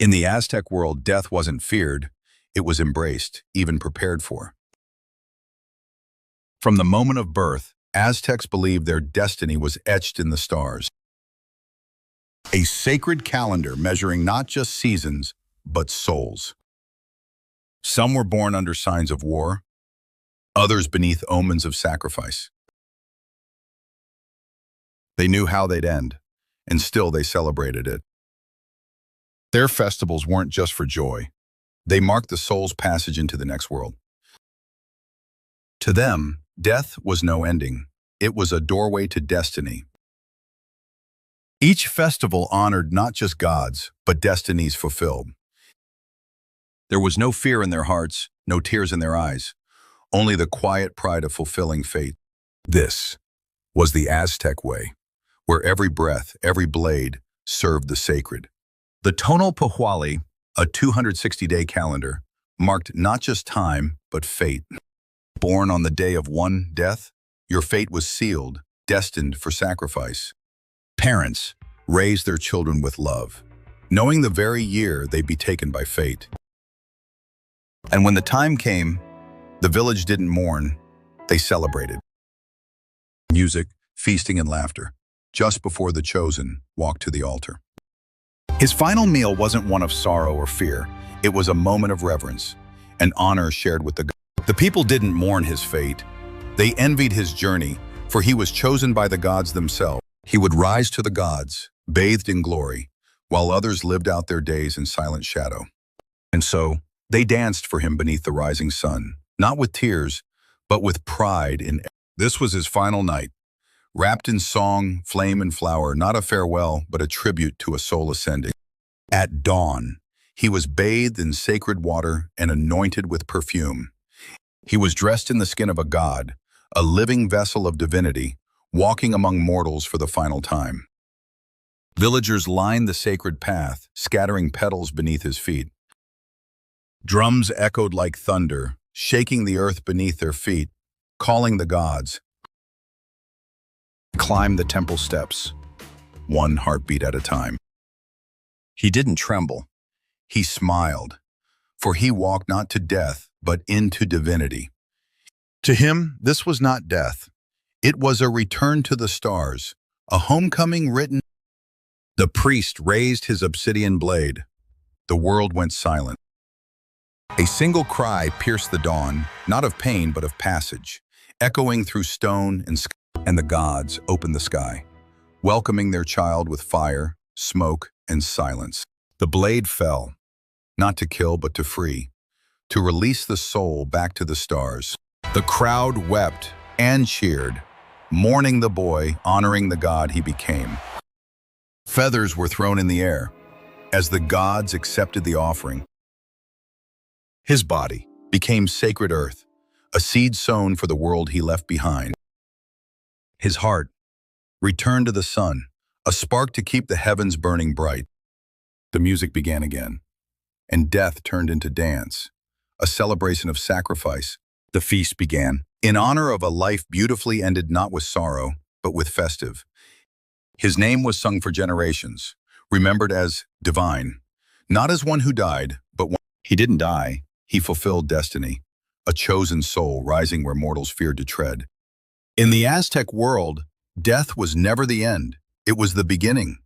In the Aztec world, death wasn't feared, it was embraced, even prepared for. From the moment of birth, Aztecs believed their destiny was etched in the stars. A sacred calendar measuring not just seasons, but souls. Some were born under signs of war, others beneath omens of sacrifice. They knew how they'd end, and still they celebrated it. Their festivals weren't just for joy. They marked the soul's passage into the next world. To them, death was no ending. It was a doorway to destiny. Each festival honored not just gods, but destinies fulfilled. There was no fear in their hearts, no tears in their eyes, only the quiet pride of fulfilling fate. This was the Aztec way, where every breath, every blade served the sacred. The Tonal Pohwali, a 260-day calendar, marked not just time, but fate. Born on the day of one death, your fate was sealed, destined for sacrifice. Parents raised their children with love, knowing the very year they'd be taken by fate. And when the time came, the village didn't mourn, they celebrated. Music, feasting, and laughter, just before the chosen walked to the altar. His final meal wasn't one of sorrow or fear. It was a moment of reverence, an honor shared with the gods. The people didn't mourn his fate. They envied his journey, for he was chosen by the gods themselves. He would rise to the gods, bathed in glory, while others lived out their days in silent shadow. And so, they danced for him beneath the rising sun, not with tears, but with pride in. This was his final night, wrapped in song, flame, and flower, not a farewell, but a tribute to a soul ascending. At dawn, he was bathed in sacred water and anointed with perfume. He was dressed in the skin of a god, a living vessel of divinity, walking among mortals for the final time. Villagers lined the sacred path, scattering petals beneath his feet. Drums echoed like thunder, shaking the earth beneath their feet, calling the gods. Climbed the temple steps, one heartbeat at a time. He didn't tremble. He smiled, for he walked not to death, but into divinity. To him, this was not death. It was a return to the stars, a homecoming written. The priest raised his obsidian blade. The world went silent. A single cry pierced the dawn, not of pain, but of passage, echoing through stone and sky. And the gods opened the sky, welcoming their child with fire, smoke, and silence. The blade fell, not to kill, but to free, to release the soul back to the stars. The crowd wept and cheered, mourning the boy, honoring the god he became. Feathers were thrown in the air as the gods accepted the offering. His body became sacred earth, a seed sown for the world he left behind. His heart returned to the sun, a spark to keep the heavens burning bright. The music began again, and death turned into dance, a celebration of sacrifice. The feast began, in honor of a life beautifully ended not with sorrow, but with festive. His name was sung for generations, remembered as divine, not as one who died, but one. He didn't die, he fulfilled destiny, a chosen soul rising where mortals feared to tread. In the Aztec world, death was never the end, it was the beginning.